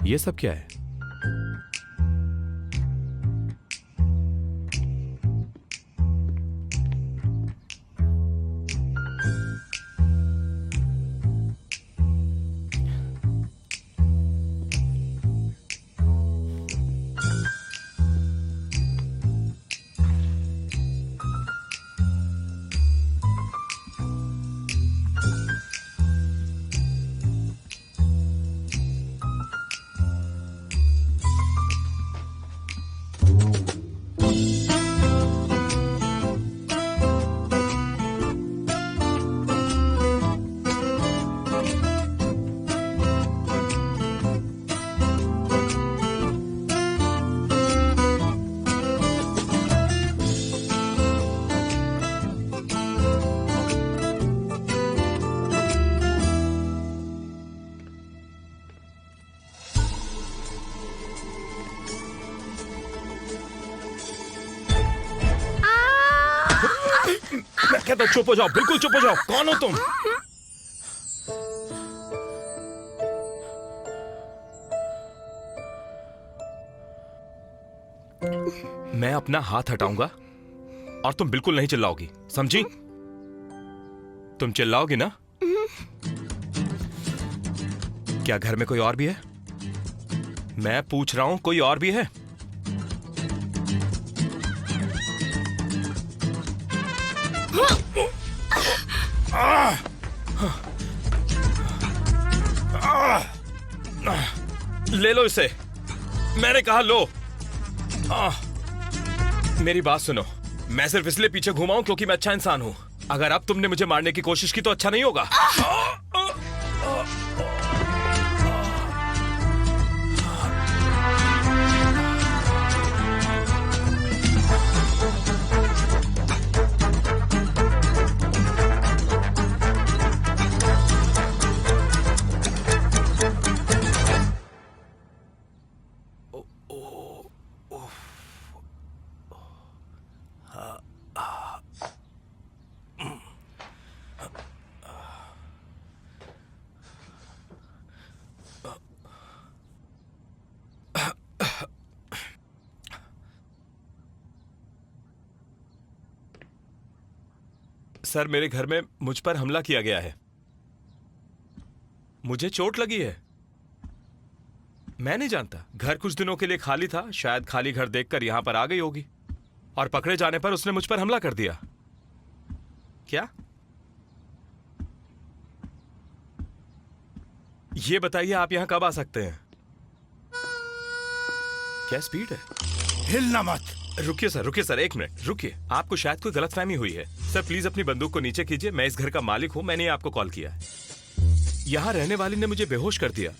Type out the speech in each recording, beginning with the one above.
ये सब क्या है? मैं कहता हूं चुप हो जाओ, बिल्कुल चुप हो जाओ। कौन हो तुम? मैं अपना हाथ हटाऊंगा और तुम बिल्कुल नहीं चिल्लाओगी, समझी? तुम चिल्लाओगी ना? क्या घर में कोई और भी है? मैं पूछ रहा हूं, कोई और भी है? ले लो इसे, मैंने कहा लो। मेरी बात सुनो, मैं सिर्फ इसलिए पीछे घुमा हूं क्योंकि मैं अच्छा इंसान हूं। अगर अब तुमने मुझे मारने की कोशिश की तो अच्छा नहीं होगा। सर, मेरे घर में मुझ पर हमला किया गया है। मुझे चोट लगी है। मैं नहीं जानता, घर कुछ दिनों के लिए खाली था, शायद खाली घर देखकर यहां पर आ गई होगी और पकड़े जाने पर उसने मुझ पर हमला कर दिया। क्या? ये बताइए, आप यहां कब आ सकते हैं? क्या स्पीड है? हिलना मत। रुकिए सर, एक मिनट रुकिए। आपको शायद कोई गलतफहमी हुई है। सर प्लीज अपनी बंदूक को नीचे कीजिए। मैं इस घर का मालिक हूं, मैंने आपको कॉल किया है। यहाँ रहने वाली ने मुझे बेहोश कर दिया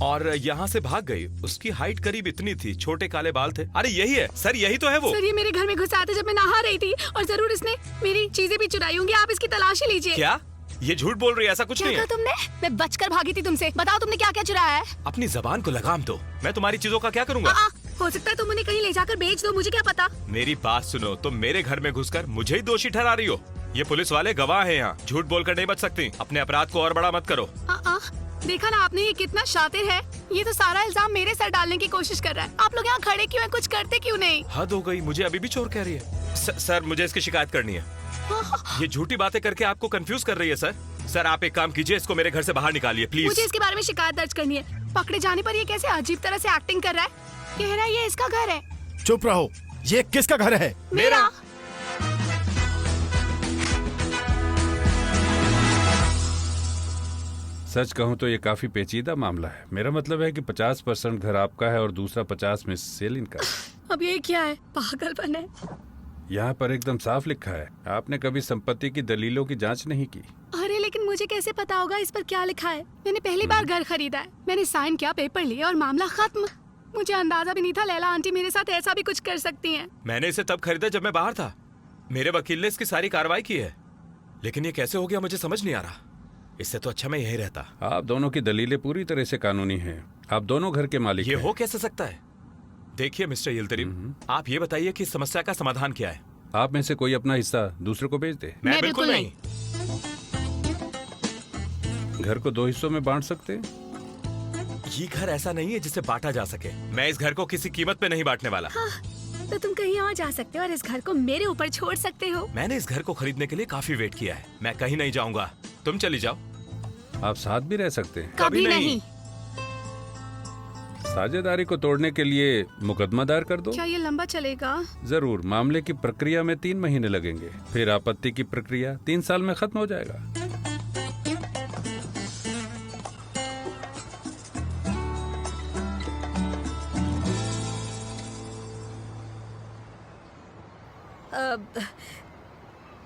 और यहाँ से भाग गई। उसकी हाइट करीब इतनी थी, छोटे काले बाल थे। अरे यही है सर, यही तो है वो। सर, ये मेरे घर में घुसा था जब मैं नहा रही थी और जरूर इसने मेरी चीजें भी चुराई होंगी। आप इसकी तलाशी लीजिए। क्या? ये झूठ बोल रही है? ऐसा कुछ क्या नहीं कहा है। तुमने? मैं बचकर भागी थी तुमसे। बताओ तुमने क्या क्या चुराया है? अपनी जबान को लगाम दो। मैं तुम्हारी चीजों का क्या करूंगा? हो सकता है तुम उन्हें कहीं ले जाकर बेच दो, मुझे क्या पता। मेरी बात सुनो, तुम मेरे घर में घुसकर मुझे ही दोषी ठहरा रही हो। ये पुलिस वाले गवाह हैं यहाँ, झूठ बोलकर नहीं बच सकती। अपने अपराध को और बड़ा मत करो। देखा ना आपने, ये कितना शातिर है। ये तो सारा इल्जाम मेरे सर डालने की कोशिश कर रहा है। आप लोग यहाँ खड़े क्यों हैं? कुछ करते क्यों नहीं? हद हो गई, मुझे अभी भी चोर कह रही है। सर मुझे इसकी शिकायत करनी है। ये झूठी बातें करके आपको कंफ्यूज कर रही है सर। सर आप एक काम कीजिए, इसको मेरे घर से बाहर निकालिए प्लीज। मुझे इसके बारे में शिकायत दर्ज करनी है। पकड़े जाने पर ये कैसे अजीब तरह से एक्टिंग कर रहा है। कह रहा है ये इसका घर है। चुप रहो। ये किसका घर है? मेरा। सच कहूं तो ये काफी पेचीदा मामला है। मेरा मतलब है कि 50% घर आपका है और दूसरा 50 में सेलिन का। अब ये क्या है? पागलपन है। यहाँ पर एकदम साफ लिखा है, आपने कभी संपत्ति की दलीलों की जांच नहीं की। अरे लेकिन मुझे कैसे पता होगा इस पर क्या लिखा है? मैंने पहली बार घर खरीदा है। मैंने साइन किया, पेपर लिए और मामला खत्म। मुझे अंदाजा भी नहीं था लैला आंटी मेरे साथ ऐसा भी कुछ कर सकती हैं। मैंने इसे तब खरीदा जब मैं बाहर था। मेरे वकील ने इसकी सारी कार्रवाई की है, लेकिन ये कैसे हो गया मुझे समझ नहीं आ रहा। इससे तो अच्छा मैं यहीं रहता। आप दोनों की दलीलें पूरी तरह से कानूनी हैं। आप दोनों घर के मालिक ये हैं। हो कैसे सकता है? देखिए मिस्टर यिल्दरिम, आप ये बताइए कि इस समस्या का समाधान क्या है? आप में से कोई अपना हिस्सा दूसरे को बेच दे। मैं बिल्कुल नहीं। घर को 2 हिस्सों में बांट सकते हैं। ये घर ऐसा नहीं है जिसे बांटा जा सके। मैं इस घर को किसी कीमत पे नहीं बांटने वाला। तो तुम कहीं और जा सकते हो और इस घर को मेरे ऊपर छोड़ सकते हो। मैंने इस घर को खरीदने के लिए काफी वेट किया है। मैं कहीं नहीं जाऊंगा, तुम चली जाओ। आप साथ भी रह सकते हैं। कभी नहीं। साझेदारी को तोड़ने के लिए मुकदमा दायर कर दो। क्या ये लंबा चलेगा? जरूर। मामले की प्रक्रिया में 3 महीने लगेंगे, फिर आपत्ति की प्रक्रिया 3 साल में खत्म हो जाएगा।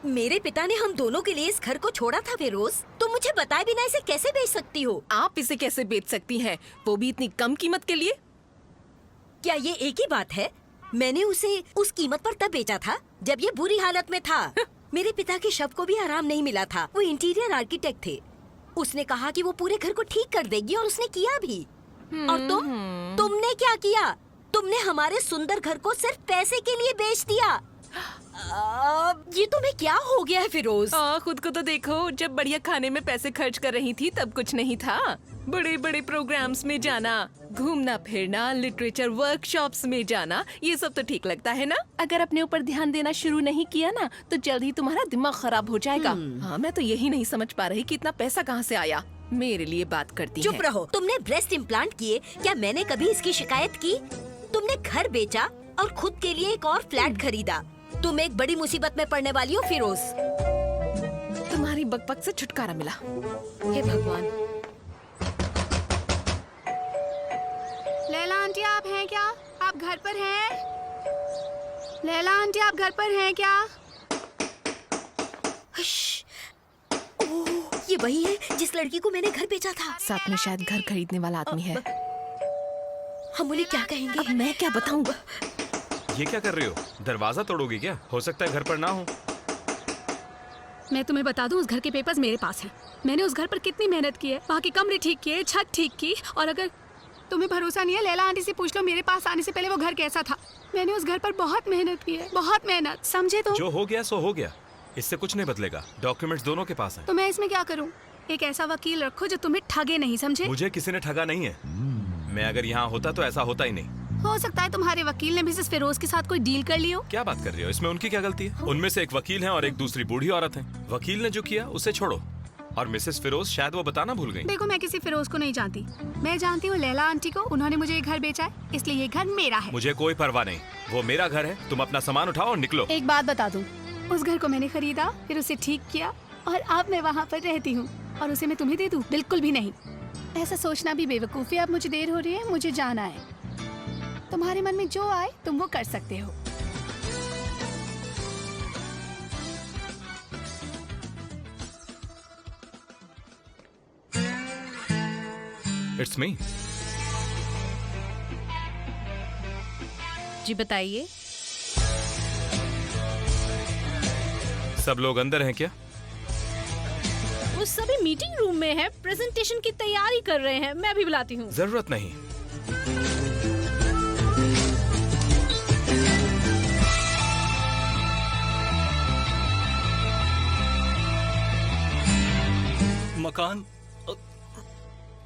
मेरे पिता ने हम दोनों के लिए इस घर को छोड़ा था फिरोज। तुम मुझे बताए बिना इसे कैसे बेच सकती हो? आप इसे कैसे बेच सकती हैं? वो भी इतनी कम कीमत के लिए? क्या ये एक ही बात है? मैंने उसे उस कीमत पर तब बेचा था जब ये बुरी हालत में था। मेरे पिता के शव को भी आराम नहीं मिला था। वो इंटीरियर आर्किटेक्ट थे। उसने कहा कि वो पूरे घर को ठीक कर देगी और उसने किया भी। और तुमने क्या किया? तुमने हमारे सुंदर घर को सिर्फ पैसे के लिए बेच दिया। ये तुम्हें क्या हो गया है फिरोज? खुद को तो देखो। जब बढ़िया खाने में पैसे खर्च कर रही थी तब कुछ नहीं था। बड़े बड़े प्रोग्राम्स में जाना, घूमना फिरना, लिटरेचर वर्कशॉप्स में जाना, ये सब तो ठीक लगता है ना? अगर अपने ऊपर ध्यान देना शुरू नहीं किया ना तो जल्द ही तुम्हारा दिमाग खराब हो जाएगा। हाँ, मैं तो यही नहीं समझ पा रही कि इतना पैसा कहाँ से आया। मेरे लिए बात करती चुप है। रहो। तुमने ब्रेस्ट इम्प्लांट किए, क्या मैंने कभी इसकी शिकायत की? तुमने घर बेचा और खुद के लिए एक और फ्लैट खरीदा। तुम एक बड़ी मुसीबत में पड़ने वाली हो फिरोज। तुम्हारी बकबक से छुटकारा मिला। हे भगवान। लैला आंटी आप हैं क्या? आप घर पर हैं? लैला आंटी आप घर पर हैं क्या? हश। ओह, ये वही है जिस लड़की को मैंने घर बेचा था। साथ में शायद घर खरीदने वाला आदमी है। हम उन्हें क्या कहेंगे? अब मैं क्या बताऊं? ये क्या कर रही हो? दरवाजा तोड़ोगी क्या? हो सकता है घर पर ना हो। मैं तुम्हें बता दूं, उस घर के पेपर्स मेरे पास हैं। मैंने उस घर पर कितनी मेहनत की है। वहाँ के कमरे ठीक किए, छत ठीक की। और अगर तुम्हें भरोसा नहीं है, लैला आंटी से पूछ लो मेरे पास आने से पहले वो घर कैसा था। मैंने उस घर पर बहुत मेहनत की है, बहुत मेहनत, समझे? तो जो हो गया सो हो गया, इससे कुछ नहीं बदलेगा। डॉक्यूमेंट्स दोनों के पास हैं। तो मैं इसमें क्या करूं? एक ऐसा वकील रखो जो तुम्हें ठगे नहीं, समझे? मुझे किसी ने ठगा नहीं है। मैं अगर यहाँ होता तो ऐसा होता ही नहीं। हो सकता है तुम्हारे वकील ने मिसेस फिरोज के साथ कोई डील कर ली हो। क्या बात कर रही हो? इसमें उनकी क्या गलती है? उनमें से एक वकील है और एक दूसरी बूढ़ी औरत है। वकील ने जो किया उसे छोड़ो। और मिसेस फिरोज शायद वो बताना भूल गई। देखो, मैं किसी फिरोज को नहीं जानती। मैं जानती हूँ लैला आंटी को। उन्होंने मुझे ये घर बेचा है, इसलिए ये घर मेरा है। मुझे कोई परवाह नहीं, वो मेरा घर है। तुम अपना सामान उठाओ और निकलो। एक बात बता दूं, उस घर को मैंने खरीदा, फिर उसे ठीक किया और अब मैं वहाँ पर रहती हूँ। और उसे मैं तुम्हें दे दूं? बिल्कुल भी नहीं। ऐसा सोचना भी बेवकूफ़ी। अब मुझे देर हो रही है, मुझे जाना है। तुम्हारे मन में जो आए तुम वो कर सकते हो। It's me. जी बताइए। सब लोग अंदर हैं क्या? वो सभी मीटिंग रूम में है, प्रेजेंटेशन की तैयारी कर रहे हैं। मैं अभी बुलाती हूँ। जरूरत नहीं।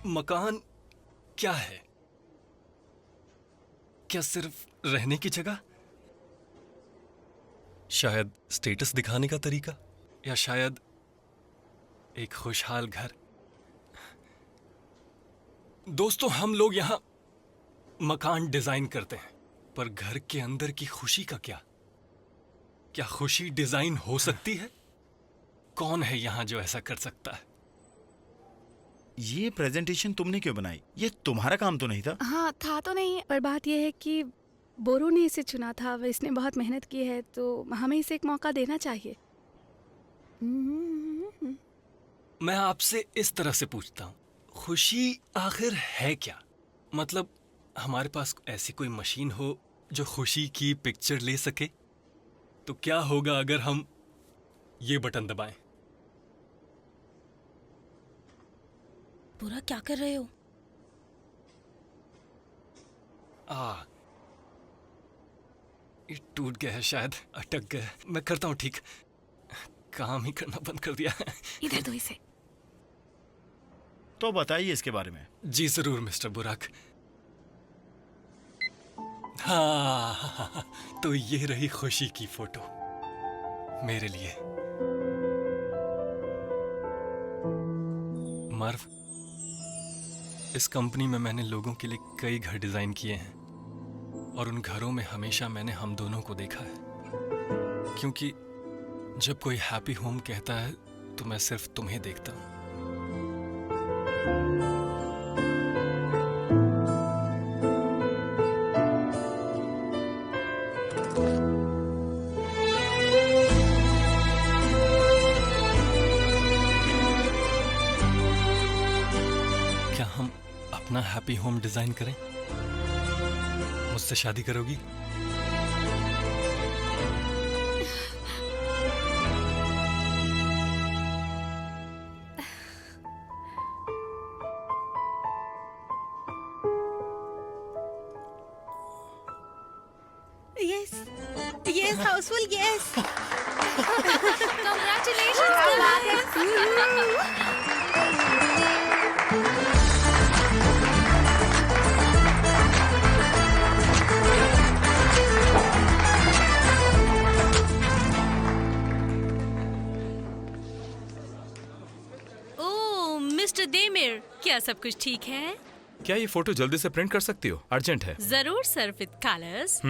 मकान क्या है? क्या सिर्फ रहने की जगह? शायद स्टेटस दिखाने का तरीका, या शायद एक खुशहाल घर। दोस्तों, हम लोग यहां मकान डिजाइन करते हैं, पर घर के अंदर की खुशी का क्या? क्या खुशी डिजाइन हो सकती है? कौन है यहां जो ऐसा कर सकता है? ये प्रेजेंटेशन तुमने क्यों बनाई? ये तुम्हारा काम तो नहीं था। हाँ, था तो नहीं, पर बात यह है कि बोरू ने इसे चुना था। इसने बहुत मेहनत की है, तो हमें इसे एक मौका देना चाहिए। मैं आपसे इस तरह से पूछता हूँ, खुशी आखिर है क्या? मतलब हमारे पास ऐसी कोई मशीन हो जो खुशी की पिक्चर ले सके? तो क्या होगा अगर हम ये बटन दबाएं? पूरा क्या कर रहे हो? ये टूट गया है, शायद अटक गया है। मैं करता हूँ ठीक। काम ही करना बंद कर दिया है। इधर दो इसे। तो बताइए इसके बारे में। जी जरूर मिस्टर बुराक। हाँ, तो ये रही खुशी की फोटो मेरे लिए। मर्व, इस कंपनी में मैंने लोगों के लिए कई घर डिजाइन किए हैं और उन घरों में हमेशा मैंने हम दोनों को देखा है, क्योंकि जब कोई हैप्पी होम कहता है तो मैं सिर्फ तुम्हें देखता हूं। क्या हम अपना हैप्पी होम डिजाइन करें? मुझसे शादी करोगी? Yes. Yes, houseful, yes. ओह मिस्टर देमिर, क्या सब कुछ ठीक है? क्या ये फोटो जल्दी से प्रिंट कर सकती हो? अर्जेंट है। जरूर सर, विद कलर्स।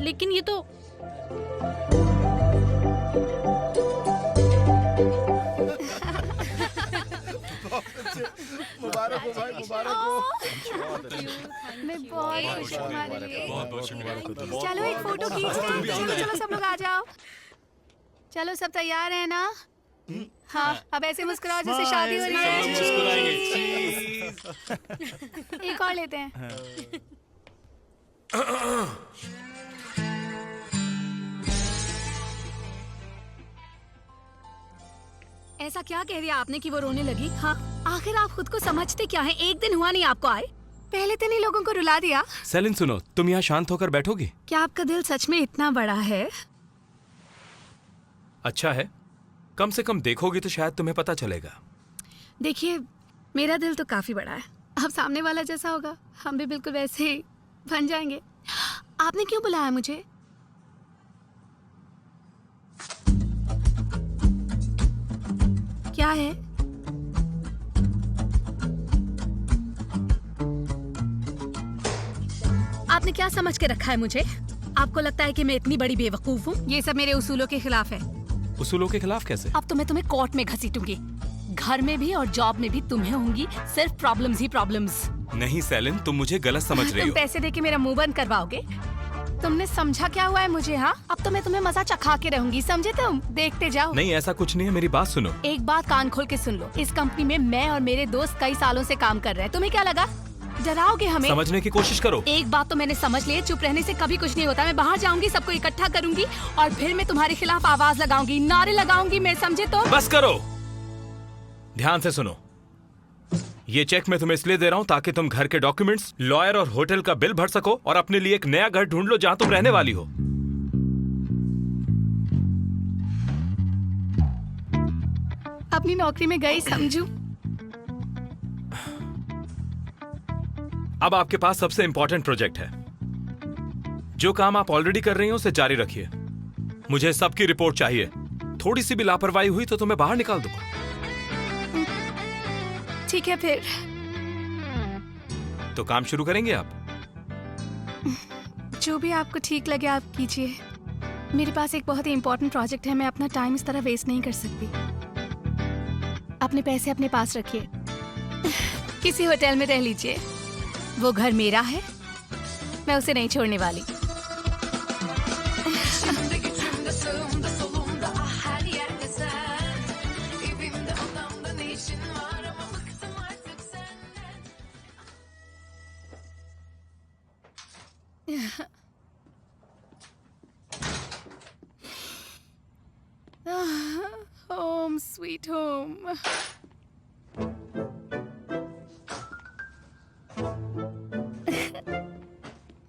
लेकिन ये तो मुबारक हो भाई, मुबारक हो। मैं बहुत खुश हूँ तुम्हारे लिए। बहुत बहुत शुक्रिया। चलो एक फोटो खींचते हैं। चलो चलो सब लोग आ जाओ। चलो सब तैयार है ना? हाँ, अब ऐसे मुस्कुराओ जैसे शादी हो रही है। एक और लेते हैं। ऐसा क्या कह दिया आपने कि वो रोने लगी? हाँ, आखिर आप खुद को समझते क्या हैं? एक दिन हुआ नहीं आपको आए, पहले दिन ही लोगों को रुला दिया। सेलिन सुनो, तुम यहाँ शांत होकर बैठोगी? क्या आपका दिल सच में इतना बड़ा है? अच्छा है, कम से कम देखोगी तो शायद तुम्हें पता चलेगा। देखिए, मेरा दिल तो काफी बड़ा है। अब सामने वाला जैसा होगा, हम भी बिल्कुल वैसे ही बन जाएंगे। आपने क्यों बुलाया मुझे? क्या है? आपने क्या समझ के रखा है मुझे? आपको लगता है कि मैं इतनी बड़ी बेवकूफ हूँ? ये सब मेरे उसूलों के खिलाफ है। उसूलों के खिलाफ कैसे? अब तो मैं तुम्हें कोर्ट में घसीटूंगी। घर में भी और जॉब में भी तुम्हें होंगी सिर्फ प्रॉब्लम्स ही प्रॉब्लम्स। नहीं सेलिन, तुम मुझे गलत समझ रही तुम हो। पैसे देके मेरा मुंह बंद करवाओगे? तुमने समझा क्या हुआ है मुझे? हाँ, अब तो मैं तुम्हें मजा चखा के रहूंगी, समझे तुम? देखते जाओ। नहीं, ऐसा कुछ नहीं है, मेरी बात सुनो। एक बात कान खोल के सुन लो, इस कंपनी में मैं और मेरे दोस्त कई सालों से काम कर रहे हैं। तुम्हें क्या लगा डराओगे हमें? समझने की कोशिश करो। एक बात तो मैंने समझ ली है, चुप रहने से कभी कुछ नहीं होता। मैं बाहर जाऊंगी, सबको इकट्ठा करूंगी और फिर मैं तुम्हारे खिलाफ आवाज लगाऊंगी, नारे लगाऊंगी, मैं समझे तो? बस करो, ध्यान से सुनो। ये चेक मैं तुम्हें इसलिए दे रहा हूँ ताकि तुम घर के डॉक्यूमेंट्स, लॉयर और होटल का बिल भर सको और अपने लिए एक नया घर ढूंढ लो जहाँ तुम रहने वाली हो। अपनी नौकरी में गई समझू। अब आपके पास सबसे इंपॉर्टेंट प्रोजेक्ट है। जो काम आप ऑलरेडी कर रही हो उसे जारी रखिए। मुझे सबकी रिपोर्ट चाहिए। थोड़ी सी भी लापरवाही हुई तो तुम्हें बाहर निकाल दूंगा। ठीक है फिर। तो काम शुरू करेंगे आप? जो भी आपको ठीक लगे आप कीजिए। मेरे पास एक बहुत ही इंपॉर्टेंट प्रोजेक्ट है, मैं अपना टाइम इस तरह वेस्ट नहीं कर सकती। अपने पैसे अपने पास रखिए, किसी होटल में रह लीजिए। वो घर मेरा है, मैं उसे नहीं छोड़ने वाली। Home sweet home.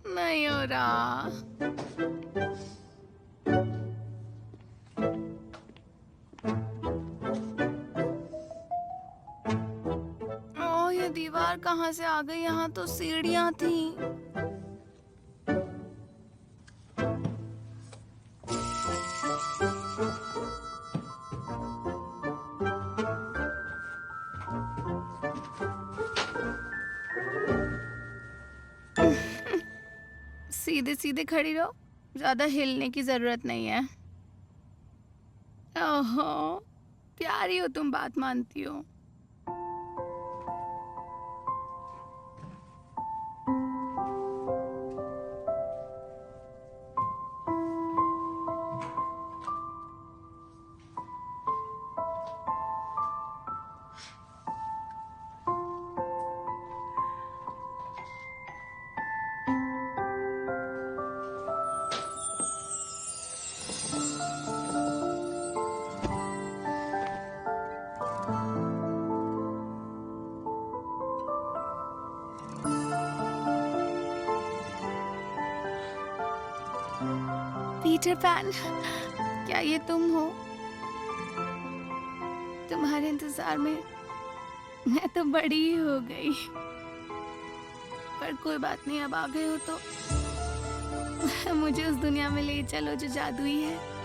नहीं हो रहा। कहाँ से आ गई? यहाँ तो सीढ़ियाँ थी। सीधे सीधे खड़ी रहो, ज्यादा हिलने की जरूरत नहीं है। ओहो, प्यारी हो तुम, बात मानती हो। पीटर पैन, क्या ये तुम हो? तुम्हारे इंतजार में मैं तो बड़ी ही हो गई, पर कोई बात नहीं, अब आ गए हो तो मुझे उस दुनिया में ले चलो जो जादुई है।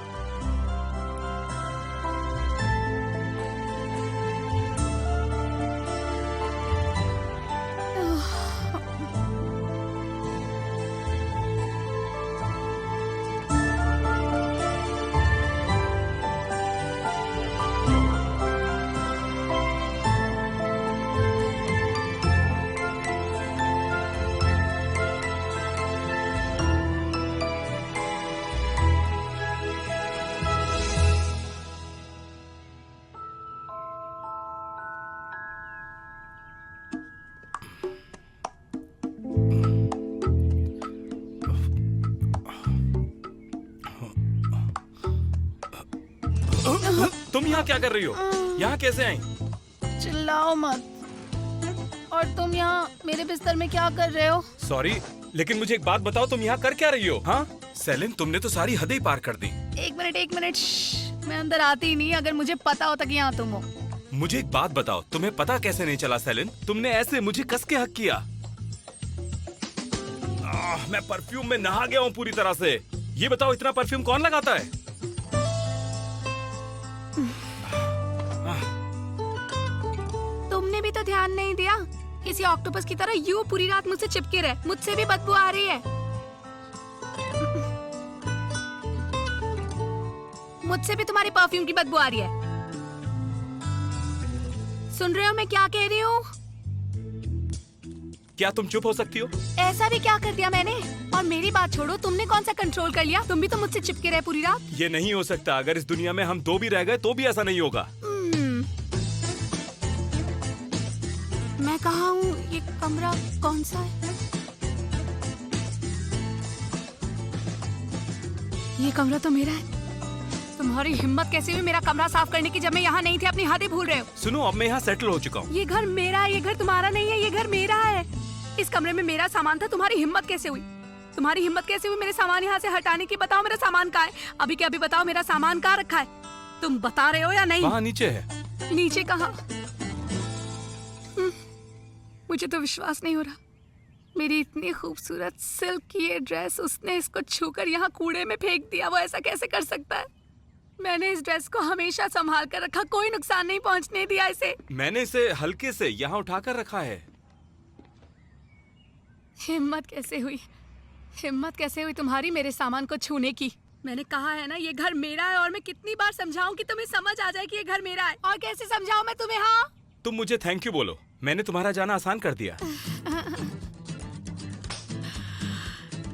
तुम यहाँ क्या कर रही हो? यहाँ कैसे आई? चिल्लाओ मत। और तुम यहाँ मेरे बिस्तर में क्या कर रहे हो? सॉरी, लेकिन मुझे एक बात बताओ, तुम यहाँ कर क्या रही हो? हाँ सेलिन, तुमने तो सारी हदें ही पार कर दी। एक मिनट, मैं अंदर आती ही नहीं अगर मुझे पता होता कि यहाँ तुम हो। मुझे एक बात बताओ, तुम्हें पता कैसे नहीं चला सेलिन? तुमने ऐसे मुझे कस के हक किया। मैं परफ्यूम में नहा गया हूँ पूरी तरह से। ये बताओ, इतना परफ्यूम कौन लगाता है? तुमने भी तो ध्यान नहीं दिया। किसी ऑक्टोपस की तरह यूं पूरी रात मुझसे चिपके रहे। मुझसे भी बदबू आ रही है। मुझसे भी तुम्हारी परफ्यूम की बदबू आ रही है। सुन रहे हो मैं क्या कह रही हूँ? क्या तुम चुप हो सकती हो? ऐसा भी क्या कर दिया मैंने? और मेरी बात छोड़ो, तुमने कौन सा कंट्रोल कर लिया? तुम भी तो मुझसे चिपके रहे पूरी रात। ये नहीं हो सकता। अगर इस दुनिया में हम दो भी रह गए तो भी ऐसा नहीं होगा। मैं कहा हूँ, ये कमरा कौन सा है? ये कमरा तो मेरा है। तुम्हारी हिम्मत कैसे हुई मेरा कमरा साफ करने की, जब मैं यहाँ नहीं थी? अपनी हदें भूल रहे हो। सुनो, अब मैं यहाँ सेटल हो चुका हूँ। ये घर मेरा है, ये घर तुम्हारा नहीं है। ये घर मेरा है। इस कमरे में मेरा सामान था। तुम्हारी हिम्मत कैसे हुई? तुम्हारी हिम्मत कैसे हुई मेरे सामान यहाँ से हटाने की? बताओ मेरा सामान कहाँ है? अभी के अभी बताओ मेरा सामान कहाँ रखा है? तुम बता रहे हो या नहीं? वहाँ नीचे है। नीचे कहाँ? मुझे तो विश्वास नहीं हो रहा। मेरी इतनी खूबसूरत सिल्क की ये ड्रेस, उसने इसको छूकर यहाँ कूड़े में फेंक दिया। वो ऐसा कैसे कर सकता है? मैंने इस ड्रेस को हमेशा संभाल कर रखा, कोई नुकसान नहीं पहुँचने दिया इसे। मैंने इसे हल्के से यहाँ उठाकर रखा है। हिम्मत कैसे हुई? हिम्मत कैसे हुई तुम्हारी मेरे सामान को छूने की? मैंने कहा है ना, ये घर मेरा है। और मैं कितनी बार समझाऊं कि तुम्हें समझ आ जाए कि ये घर मेरा है? और कैसे समझाऊं मैं तुम्हें? हाँ, तुम मुझे थैंक यू बोलो, मैंने तुम्हारा जाना आसान कर दिया।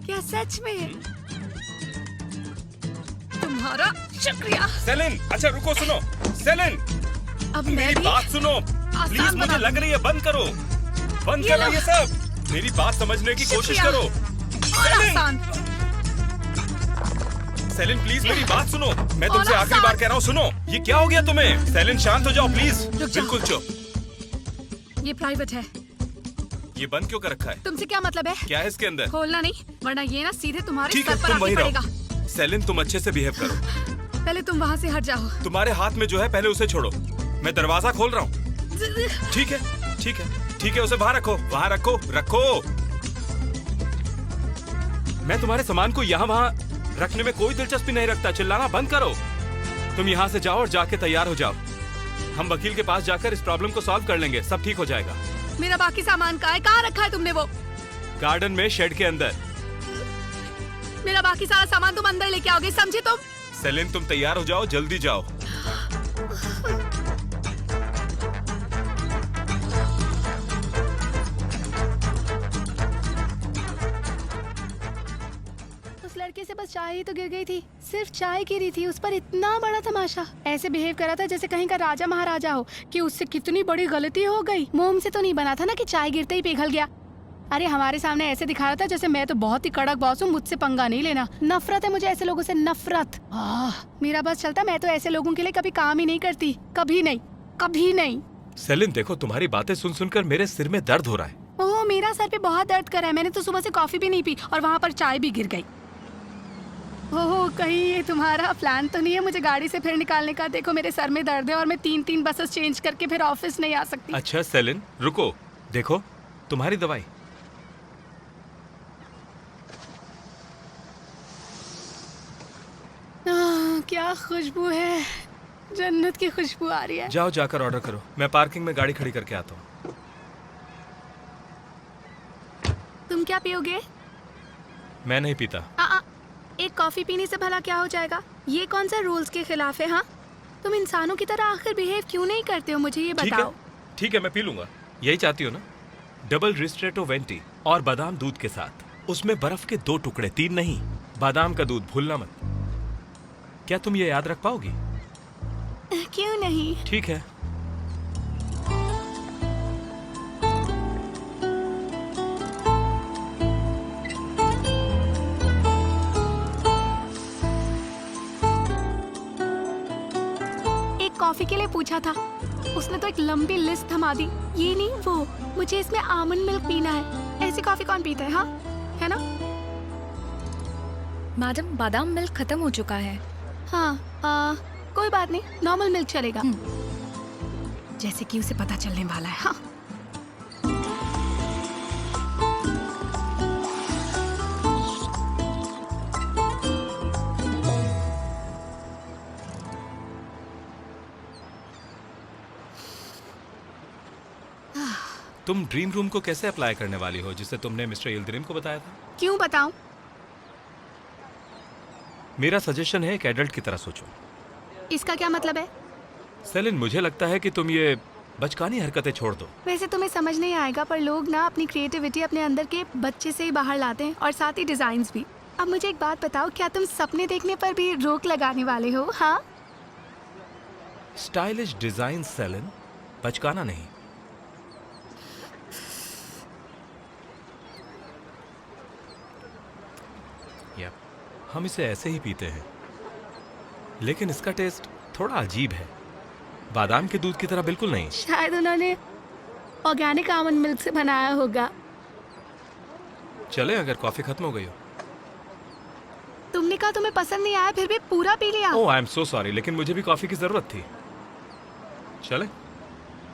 क्या सच में? तुम्हारा शुक्रिया। सेलिन, अच्छा रुको, सुनो सेलिन, अब मैं मेरी भी बात सुनो प्लीज। मुझे लग रही है, बंद करो, बंद ये करो ये सब। मेरी बात समझने की कोशिश शुक्रिया। करो। और आसान। सेलिन प्लीज मेरी बात सुनो, मैं और तुमसे आखिरी आसान। बार कह रहा हूँ, सुनो। ये क्या हो गया तुम्हें? सेलिन शांत हो जाओ प्लीज, रुक जाओ। बिल्कुल चुप। ये प्राइवेट है। ये बंद क्यों कर रखा है? तुमसे क्या मतलब है? क्या है इसके अंदर? खोलना नहीं, वरना ये ना सीधे तुम्हारे ठीक सर है, पर तुम आके वहीं पड़ेगा। रहो। सेलिन तुम अच्छे से बिहेव करो। पहले तुम वहाँ से हट जाओ। तुम्हारे हाथ में जो है पहले उसे छोड़ो। मैं दरवाजा खोल रहा हूँ। ठीक है, ठीक है। ठीक है, उसे वहां रखो, वहां रखो, रखो। मैं तुम्हारे सामान को यहाँ वहां रखने में कोई दिलचस्पी नहीं रखता। चिल्लाना बंद करो। तुम यहाँ से जाओ और जाके तैयार हो जाओ। हम वकील के पास जाकर इस प्रॉब्लम को सॉल्व कर लेंगे, सब ठीक हो जाएगा। मेरा बाकी सामान कहाँ है? कहाँ रखा है तुमने वो? गार्डन में, शेड के अंदर। मेरा बाकी सारा सामान तुम अंदर लेके आओगे, समझे तुम? सेलिन, तुम तैयार हो जाओ, जल्दी जाओ। उस लड़के से बस चाय ही तो गिर गई थी, सिर्फ चाय गिरी थी, उस पर इतना बड़ा तमाशा। ऐसे बिहेव करा था जैसे कहीं का राजा महाराजा हो कि उससे कितनी बड़ी गलती हो गई। मोम से तो नहीं बना था ना कि चाय गिरते ही पिघल गया। अरे हमारे सामने ऐसे दिखा रहा था जैसे मैं तो बहुत ही कड़क बॉस हूँ, मुझसे पंगा नहीं लेना। नफरत है मुझे ऐसे लोगों से, नफरत। मेरा बस चलता, मैं तो ऐसे लोगों के लिए कभी काम ही नहीं करती, कभी नहीं, कभी नहीं। सेलिन देखो, तुम्हारी बातें सुन सुनकर मेरे सिर में दर्द हो रहा है। ओह, मेरा सर पे बहुत दर्द कर रहा है। मैंने तो सुबह से कॉफी भी नहीं पी और वहाँ पर चाय भी गिर गई। ओह, कहीं ये तुम्हारा प्लान तो नहीं है मुझे गाड़ी से फिर निकालने का? देखो मेरे सर में दर्द है और मैं 3-3 बसेस चेंज करके फिर ऑफिस नहीं आ सकती। अच्छा सेलिन, रुको, देखो तुम्हारी दवाई। क्या खुशबू है, जन्नत की खुशबू आ रही है। जाओ, जाकर ऑर्डर करो, मैं पार्किंग में गाड़ी खड़ी करके आता हूँ। तुम क्या पियोगे? मैं नहीं पीता। एक कॉफी पीने से भला क्या हो जाएगा? ये कौन सा रूल्स के खिलाफ है? हाँ, तुम इंसानों की तरह आखिर बिहेव क्यों नहीं करते हो, मुझे ये बताओ। ठीक है, मैं पी लूंगा। यही चाहती हो ना? डबल रिस्ट्रेटो वेंटी और बादाम दूध के साथ, उसमें बर्फ के 2 टुकड़े, 3 नहीं। बादाम का दूध भूलना मत। क्या तुम ये याद रख पाओगी? क्यों नहीं? ठीक है। एक कॉफी के लिए पूछा था, उसने तो एक लंबी लिस्ट थमा दी। ये नहीं वो, मुझे इसमें आमंड मिल्क पीना है। ऐसी कॉफी कौन पीता है? हाँ, है ना? मैडम, बादाम मिल्क खत्म हो चुका है। हाँ, कोई बात नहीं, नॉर्मल मिल्क चलेगा। जैसे कि उसे पता चलने वाला है। हाँ, तुम ड्रीम रूम को कैसे अप्लाई करने वाली हो जिसे तुमने मिस्टर यिल्दिरिम को बताया था? क्यों बताऊं? मेरा सजेशन है एक एडल्ट की तरह सोचो। इसका क्या मतलब है? सेलिन, मुझे लगता है कि तुम ये बचकानी हरकतें छोड़ दो। वैसे तुम्हें समझ नहीं आएगा, पर लोग ना अपनी क्रिएटिविटी अपने अंदर के बच्चे से ही बाहर लाते हैं, और साथ ही डिजाइन्स भी। अब मुझे एक बात बताओ, क्या तुम सपने देखने पर भी रोक लगाने वाले हो? हाँ, स्टाइलिश डिजाइन सेलिन, बचकाना नहीं। हम इसे ऐसे ही पीते हैं, लेकिन इसका टेस्ट थोड़ा अजीब है। बादाम के दूध की तरह बिल्कुल नहीं। शायद उन्होंने ऑर्गेनिक आमंड मिल्क से बनाया होगा। चले, अगर कॉफी खत्म हो गई हो। तुमने कहा तुम्हें पसंद नहीं आया, फिर भी पूरा पी लिया। ओह, आई एम सो सॉरी, लेकिन मुझे भी कॉफी की जरूरत थी। चले।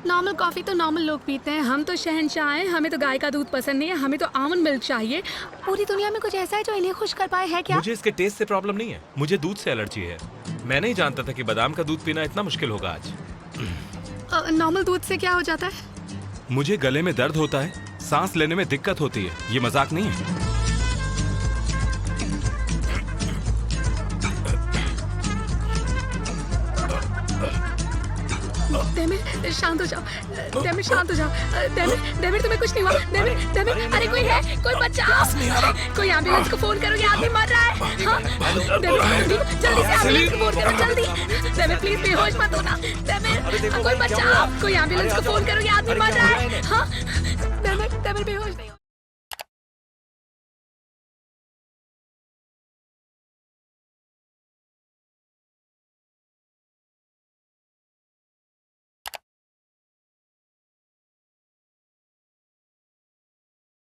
नॉर्मल कॉफी तो नॉर्मल लोग पीते हैं, हम तो शहंशाह हैं। हमें तो गाय का दूध पसंद नहीं है, हमें तो आमंड मिल्क चाहिए। पूरी दुनिया में कुछ ऐसा है जो इन्हें खुश कर पाए, है क्या? मुझे इसके टेस्ट से प्रॉब्लम नहीं है, मुझे दूध से एलर्जी है। मैं नहीं जानता था कि बादाम का दूध पीना इतना मुश्किल होगा आज। नॉर्मल दूध से क्या हो जाता है? मुझे गले में दर्द होता है, सांस लेने में दिक्कत होती है। ये मजाक नहीं है। डेमिर, शांत हो जाओ। डेमिर, शांत हो जाओ। डेमिर, तुम्हें कुछ नहीं हुआ। डेमिर, अरे कोई है, कोई बच्चा, कोई एम्बुलेंस को फोन करो, ये आदमी मर रहा है। हाँ, डेमिर, जल्दी से एम्बुलेंस को फोन करो, जल्दी। डेमिर, प्लीज बेहोश मत होना। डेमिर, कोई बच्चा, कोई एम्बुलेंस को फोन करो, ये आदमी मर रहा है। हाँ, डेमिर, बेहोश नहीं हो।